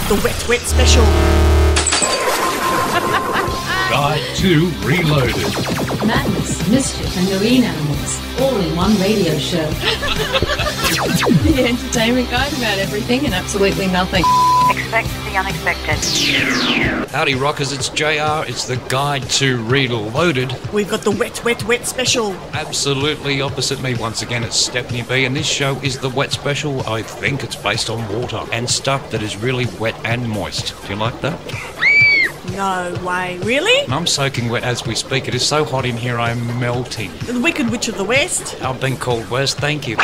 the wet, wet special. Guide to Reloaded. Madness, mischief, and marine animals, all in one radio show. The entertainment guide about everything and absolutely nothing. Expect the unexpected. Howdy rockers, it's JR, it's the Guide to Reloaded. We've got the wet, wet, wet special. Absolutely opposite me once again, it's Stephanie B, and this show is the wet special. I think it's based on water and stuff that is really wet and moist. Do you like that? No way. Really? I'm soaking wet as we speak. It is so hot in here, I'm melting. The Wicked Witch of the West. I've been called worse, thank you.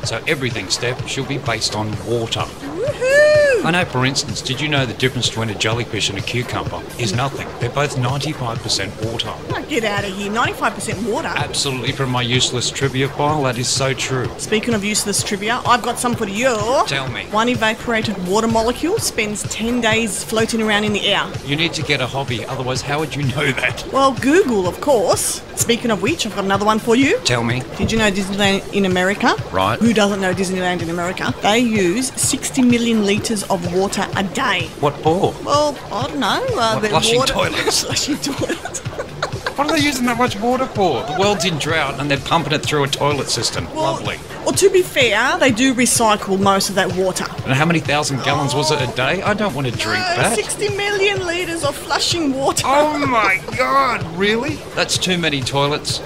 So everything, Steph, should be based on water. Woohoo! I know, for instance, did you know the difference between a jellyfish and a cucumber is nothing? They're both 95% water. Oh, get out of here. 95% water. Absolutely, from my useless trivia file, that is so true. Speaking of useless trivia, I've got some for you. Tell me. One evaporated water molecule spends 10 days floating around in the air. You need to get a hobby, otherwise how would you know that? Well, Google, of course. Speaking of which, I've got another one for you. Tell me. Did you know Disneyland in America? Right. Who doesn't know Disneyland in America? They use 60 million litres of water a day. What for? Well, I don't know. They're flushing toilets? Flushing toilets. What are they using that much water for? The world's in drought and they're pumping it through a toilet system. Lovely. Well, to be fair, they do recycle most of that water. And how many thousand gallons was it a day? I don't want to drink that. 60 million litres of flushing water. Oh my god, really? That's too many toilets.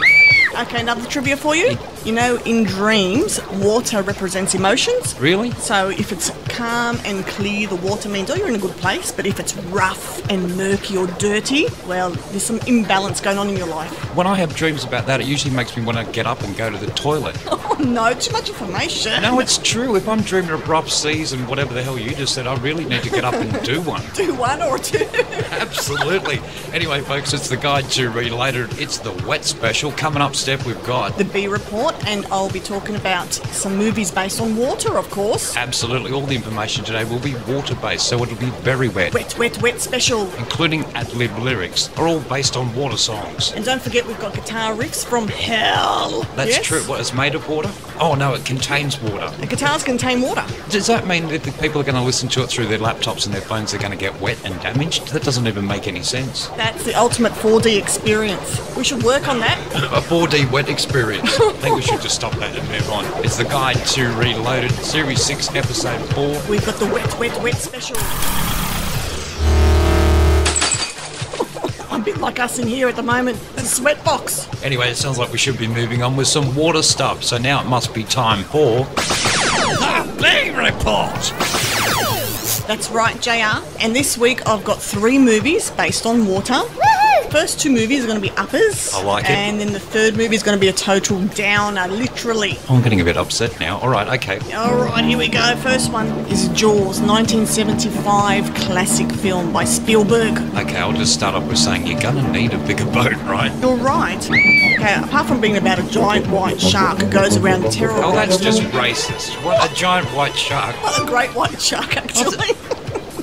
Okay, another trivia for you. You know, in dreams, water represents emotions. Really? So if it's calm and clear, the water means, oh, you're in a good place. But if it's rough and murky or dirty, well, there's some imbalance going on in your life. When I have dreams about that, it usually makes me want to get up and go to the toilet. Oh, no, too much information. No, it's true. If I'm dreaming of rough seas and whatever the hell you just said, I really need to get up and do one. Do one or two. Absolutely. Anyway, folks, it's the Guide to Reloaded. It's the wet special. Coming up, Steph, we've got The B Report, and I'll be talking about some movies based on water, of course. absolutely all the information today will be water-based, so it'll be very wet. Wet, wet, wet special. Including ad-lib lyrics, are all based on water songs. And don't forget, we've got guitar riffs from hell. That's Yes? true. What, it's made of water? Oh, no, it contains water. The guitars contain water. Does that mean that the people are going to listen to it through their laptops and their phones are going to get wet and damaged? That doesn't even make any sense. That's the ultimate 4D experience. We should work on that. A 4D wet experience. I think we should just stop that and move on. It's the Guide to Reloaded, Series 6, Episode 4. We've got the wet, wet, wet special. A bit like us in here at the moment. It's a sweat box. Anyway, it sounds like we should be moving on with some water stuff. So now it must be time for the B Report. That's right, JR. And this week I've got 3 movies based on water. First 2 movies are going to be uppers. I like it. And then the third movie is going to be a total downer, literally. I'm getting a bit upset now. All right, okay. All right, here we go. First one is Jaws, 1975 classic film by Spielberg. Okay, I'll just start off with saying you're going to need a bigger boat, right? You're right. Okay, apart from being about a giant white shark who goes around terrorising... Oh, that's just racist. What, a giant white shark? Well, a great white shark, actually.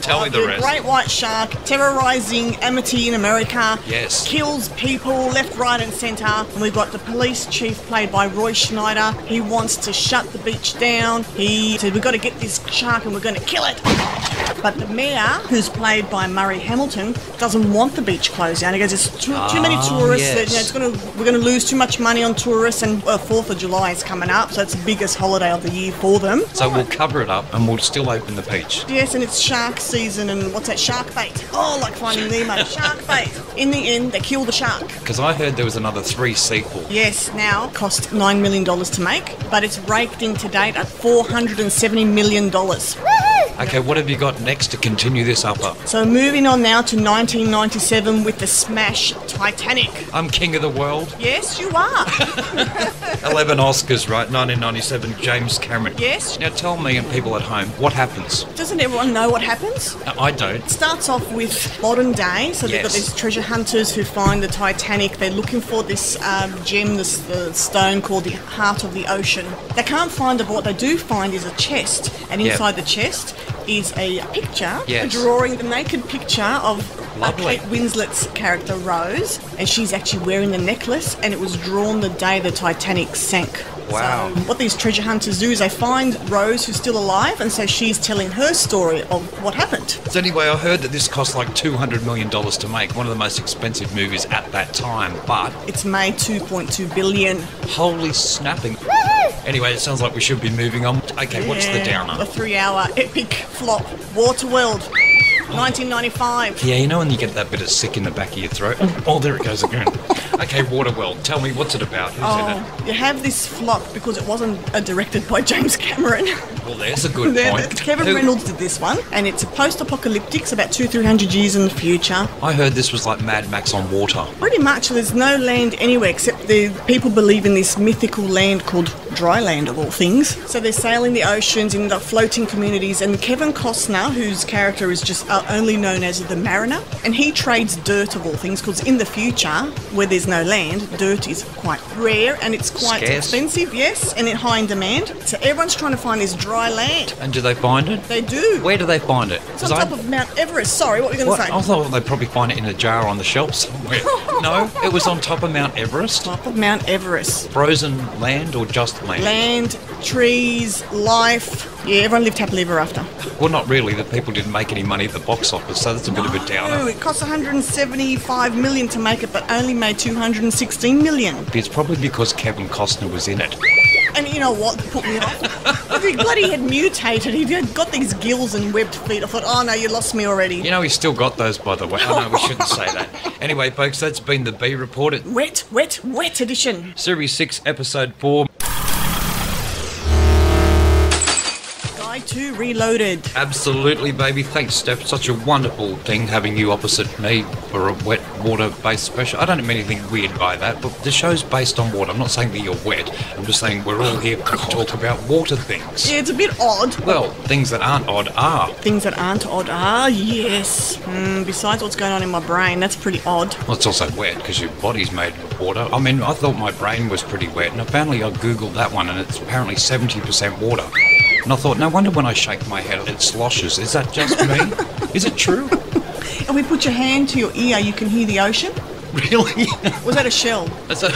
Tell me the rest. Great white shark terrorising Amity in America. Yes. Kills people left, right and centre. And we've got the police chief played by Roy Schneider. He wants to shut the beach down. He said, we've got to get this shark and we're going to kill it. But the mayor, who's played by Murray Hamilton, doesn't want the beach closed down. He goes, there's too many tourists. Yes. That, we're going to lose too much money on tourists. And 4th of July is coming up, so it's the biggest holiday of the year for them. So we'll cover it up and we'll still open the beach. Yes, and it's shark season, and what's that? Shark bait. Oh, like Finding Nemo. Shark bait. In the end, they kill the shark. Because I heard there was another 3 sequel. Yes, now cost $9 million to make, but it's raked in to date at $470 million. Okay, what have you got next to continue this upper? So moving on now to 1997 with the smash Titanic. I'm king of the world. Yes, you are. 11 Oscars, right? 1997, James Cameron. Yes. Now tell me and people at home, what happens? Doesn't everyone know what happens? I don't. It starts off with modern day, so they've got Yes. these treasure hunters who find the Titanic. They're looking for this gem, the stone called the Heart of the Ocean. They can't find it, but what they do find is a chest, and Yep. inside the chest is a picture, Yes. a drawing, the naked picture of Lovely. Kate Winslet's character Rose, and she's actually wearing the necklace, and it was drawn the day the Titanic sank. Wow. So what these treasure hunters do is they find Rose, who's still alive, and so she's telling her story of what happened. So anyway, I heard that this cost like $200 million to make, one of the most expensive movies at that time, but... It's made $2.2 billion. Holy snapping. Anyway, it sounds like we should be moving on. Okay, what's the downer? The 3-hour epic flop, Waterworld, 1995. Yeah, you know when you get that bit of sick in the back of your throat? Oh, there it goes again. Okay, Waterworld, tell me, what's it about? Who's in it? You have this flop because it wasn't directed by James Cameron. Well, there's a good point. Kevin Reynolds did this one, and it's a post-apocalyptic, it's about 200-300 years in the future. I heard this was like Mad Max on water. Pretty much, there's no land anywhere except the people believe in this mythical land called dry land of all things. So they're sailing the oceans in the floating communities, and Kevin Costner, whose character is just only known as the Mariner, and he trades dirt of all things because in the future, where there's no land, dirt is quite rare and it's quite Scarce. expensive, yes, and in high in demand. So everyone's trying to find this dry land. And do they find it? They do. Where do they find it? It's on top of Mount Everest. Sorry, what were you going to say? I thought they'd probably find it in a jar on the shelf somewhere. No, it was on top of Mount Everest. Top of Mount Everest. Frozen land or just land? Land, trees, life. Yeah, everyone lived happily ever after. Well, not really. The people didn't make any money at the box office, so that's a bit of a downer. No, it cost $175 million to make it, but only made $216 million. It's probably because Kevin Costner was in it. And you know what put me off? If he bloody had mutated, he had got these gills and webbed feet. I thought, oh no, you lost me already. You know, he's still got those, by the way. Oh, no, we shouldn't say that. Anyway, folks, that's been the B Report. Wet edition. Series 6, Episode 4. Guide to Reloaded. Absolutely, baby. Thanks, Steph. Such a wonderful thing having you opposite me for a wet water-based special. I don't mean anything weird by that, but the show's based on water. I'm not saying that you're wet. I'm just saying we're all here to talk about water things. Yeah, it's a bit odd. Well, things that aren't odd are. Things that aren't odd are, yes. Besides what's going on in my brain, that's pretty odd. Well, it's also wet because your body's made of water. I mean, I thought my brain was pretty wet, and apparently I googled that one, and it's apparently 70% water. And I thought, no wonder when I shake my head it sloshes. Is that just me? Is it true? And we put your hand to your ear, you can hear the ocean. Really? Was that a shell? That's a...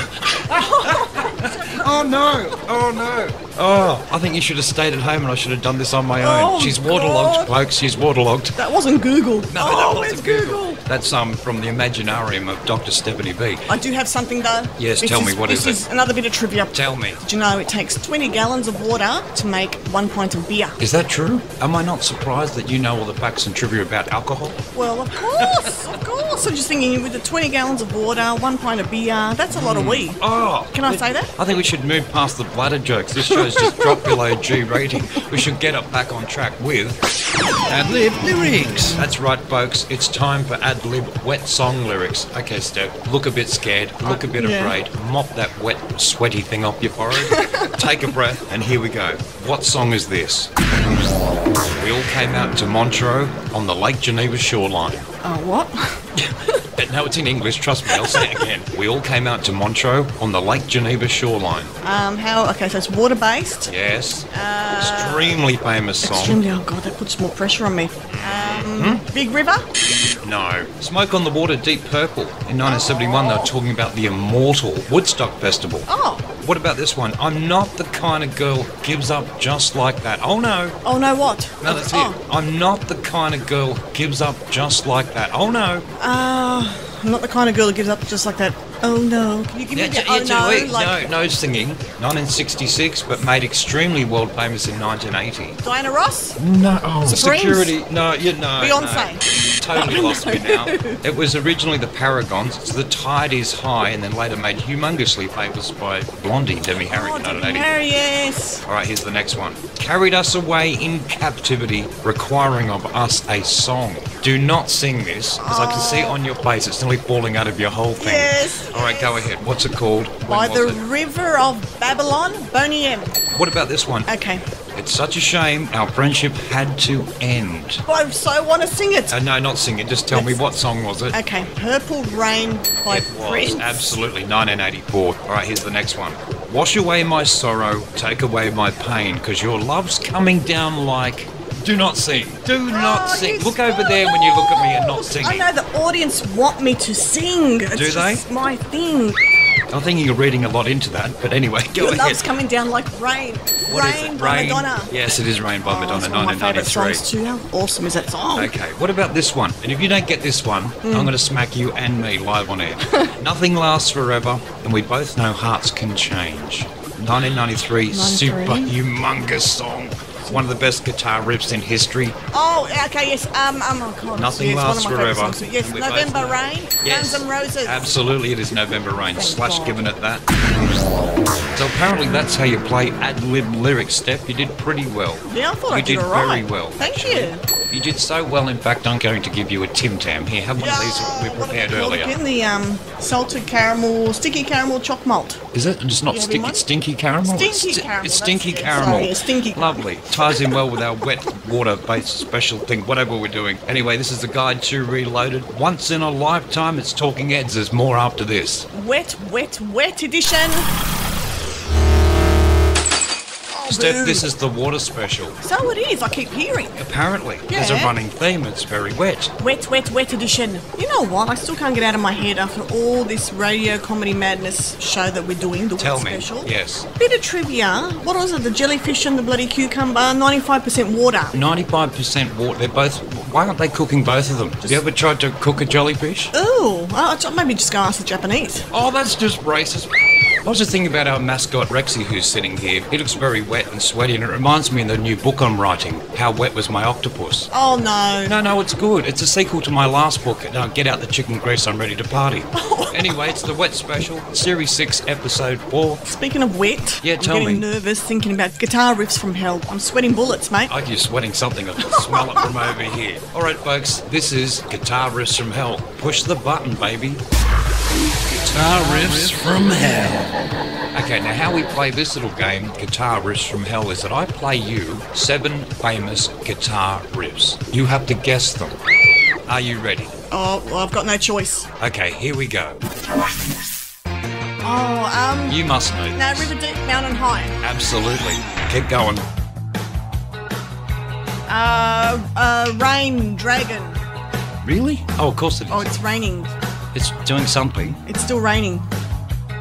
Oh no! Oh no! Oh, I think you should have stayed at home and I should have done this on my own. Oh, She's waterlogged, God. folks. She's waterlogged. That wasn't Google. No, that where's wasn't Google. That's from the Imaginarium of Dr. Stephanie B. I do have something though. Yes, tell me, what is it? This is another bit of trivia. Tell me. Did you know it takes 20 gallons of water to make 1 pint of beer? Is that true? Am I not surprised that you know all the facts and trivia about alcohol? Well, of course, of course. I'm just thinking with the 20 gallons of water, 1 pint of beer, that's a lot of weed. Oh! Can I say that? I think we should move past the bladder jokes. This show's just dropped below G rating. We should get up back on track with ad-lib lyrics. That's right, folks. It's time for ad-lib wet song lyrics. Okay, Steph, look a bit scared, look a bit afraid, mop that wet, sweaty thing off your forehead, take a breath, and here we go. What song is this? We all came out to Montreux on the Lake Geneva shoreline. Oh, what? No, it's in English, trust me, I'll say it again. We all came out to Montreux on the Lake Geneva shoreline. Okay, so it's water-based. Yes. Extremely famous song. Extremely, oh God, that puts more pressure on me. Big River? No. Smoke on the Water, Deep Purple. In 1971, they were talking about the immortal Woodstock Festival. Oh. What about this one? I'm not the kind of girl who gives up just like that. Oh no. Oh no, what? No, that's it. I'm not the kind of girl who gives up just like that. Oh no. I'm not the kind of girl who gives up just like that. Oh no. Can you give me the no singing. 1966, but made extremely world famous in 1980. Diana Ross? No. Oh, Supremes? Security. No. Beyonce? No. Totally lost me now. It was originally the Paragons. It's The Tide Is High, and then later made humongously famous by Blondie, Demi Harry in 1980. Harry, yes. All right, here's the next one. Carried us away in captivity, requiring of us a song. Do not sing this, because I can see it on your face. It's nearly falling out of your whole thing. Yes. All right, go ahead. What's it called? By the River of Babylon, Boney M. What about this one? Okay. It's such a shame our friendship had to end. I so want to sing it. No, not sing it. Just tell me what song was it? Okay, Purple Rain by It was, Prince. absolutely, 1984. All right, here's the next one. Wash away my sorrow, take away my pain, because your love's coming down like... Do not sing. Do not sing. Look over there when you look at me and not singing. I know the audience want me to sing. It's Do they? just my thing. I think you're reading a lot into that, but anyway, go Your ahead. love's coming down like rain. What is Rain it? by Rain? Madonna. Yes, it is Rain by Madonna, It's one of my favourite 1993. songs too. How awesome is that song? Okay, what about this one? And if you don't get this one, I'm going to smack you and me live on air. Nothing lasts forever, and we both know hearts can change. 1993, super humongous song. One of the best guitar riffs in history. Oh, okay, yes. Oh God, Nothing yes, lasts one of my favourite forever. songs. Yes, And we both November know. Rain, Yes, Guns N' Roses. absolutely, it is November Rain. Thank Slash God. giving it that. So apparently that's how you play ad-lib lyrics, Steph. You did pretty well. Yeah, I thought You I did did all right. very well. Thank you. You did so well, in fact, I'm going to give you a Tim Tam. Here, have one of these that we what prepared are they called earlier. again? The salted caramel, sticky caramel choc malt. Is it? It's not You having sticky, one? it's stinky caramel? Stinky caramel, It's that's stinky it. caramel. Sorry, it's stinky. Lovely. Ties in well with our wet water-based special thing, whatever we're doing. Anyway, this is the Guide to Reloaded. Once in a lifetime, it's Talking Heads. There's more after this. Wet edition. Oh, Steph, boo. this is the water special. So it is, I keep hearing. Apparently, there's a Yeah. running theme. It's very wet. Wet edition. You know what? I still can't get out of my head after all this radio comedy madness show that we're doing, the Tell Wet me. special. Yes. Bit of trivia. What was it? The jellyfish and the bloody cucumber, 95% water. 95% water. They're both... Why aren't they cooking both of them? Have you ever tried to cook a jellyfish? Ooh, maybe just go ask the Japanese. Oh, that's just racist. I was just thinking about our mascot Rexy, who's sitting here. He looks very wet and sweaty, and it reminds me of the new book I'm writing, How Wet Was My Octopus. Oh no. No, it's good. It's a sequel to my last book. Now, get out the chicken grease, I'm ready to party. Anyway, it's the Wet Special, Series 6, Episode 4. Speaking of wet, Yeah, tell I'm getting me. nervous thinking about guitar riffs from hell. I'm sweating bullets, mate. Oh, you're sweating something. I can smell it from over here. All right, folks, this is Guitar Riffs from Hell. Push the button, baby. Guitar riffs from hell. Okay, now how we play this little game, Guitar Riffs from Hell, is that I play you 7 famous guitar riffs. You have to guess them. Are you ready? Oh, well, I've got no choice. Okay, here we go. Oh, You must know no, this. River Deep, Mountain High. Absolutely. Keep going. Rain, Dragon. Really? Oh, of course it is. Oh, it's raining. It's doing something. It's still raining.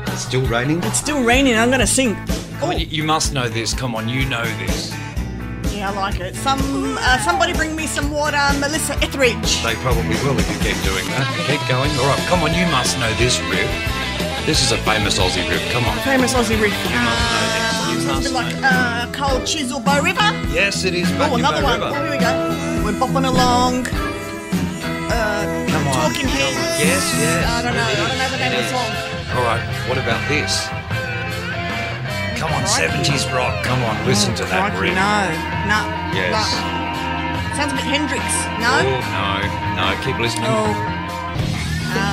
It's still raining? It's still raining. I'm gonna sing. Come on, you must know this. Come on, you know this. Yeah, I like it. Somebody bring me some water, Melissa Etheridge. They probably will if you keep doing that. Keep going. All right, come on, you must know this riff. This is a famous Aussie riff. Come on. Famous Aussie riff. You must know this. You Something must like know. Cold Chisel Bow River. Yes, it is. Back Oh, in another Bow one. River. Oh, here we go. We're bopping along. Come on. Talking Heads. Yes. I don't know the name of the song. All right, what about this? Come on, 70s rock. Come on, listen to that Crikey, riff. No. Yes. Sounds a bit Hendrix. Oh, No. no, keep listening. Oh.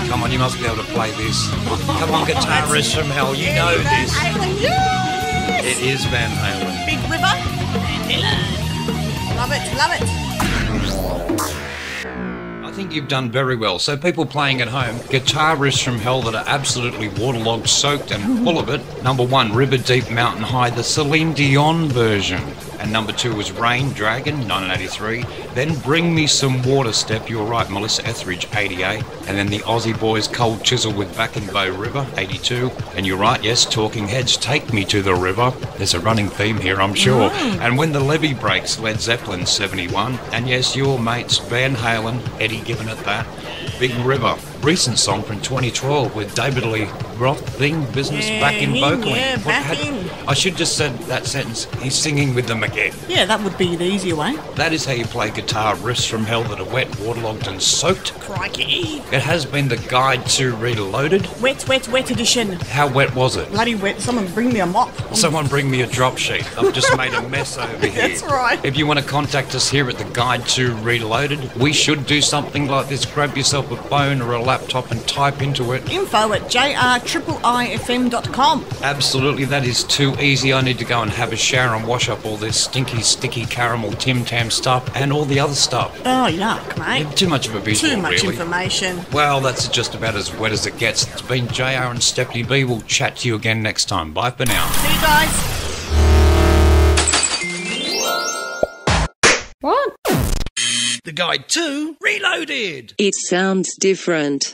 Come on, you must be able to play this. Come on, Guitar Riffs from Hell, you know Van this. Halen, yes. It is Van Halen. Big River. Love it. I think you've done very well. So people playing at home, guitar riffs from hell that are absolutely waterlogged, soaked and full of it. Number 1, River Deep, Mountain High, the Celine Dion version. And number 2 was Rain, Dragon, 1983. Then Bring Me Some Water, Step, you were right, Melissa Etheridge, 88. And then the Aussie Boys, Cold Chisel with Back in Bow River, 82. And you're right, yes, Talking Heads, Take Me to the River. There's a running theme here, I'm sure. And When the Levee Breaks, Led Zeppelin, 71. And yes, your mates, Van Halen, Eddie giving it that. Big River, recent song from 2012 with David Lee Roth, Thing Business, Yeah, back in him, vocaling. yeah, What back had- in. I should just said that sentence. He's singing with them again. Yeah, that would be the easier way. That is how you play guitar riffs from hell that are wet, waterlogged and soaked. Crikey. It has been the Guide to Reloaded. Wet edition. How wet was it? Bloody wet. Someone bring me a mop. Someone bring me a drop sheet. I've just made a mess over here. That's right. If you want to contact us here at the Guide to Reloaded, we should do something like this. Grab yourself a phone or a laptop and type into it. Info at jriiiFM.com. Absolutely, that is too easy. I need to go and have a shower and wash up all this stinky, sticky caramel Tim Tam stuff and all the other stuff. Oh, yuck, mate. Too much of a visual, Too much really. information. Well, that's just about as wet as it gets. It's been JR and Stephanie B. We'll chat to you again next time. Bye for now. See you guys. What? The Guide to Reloaded. It sounds different.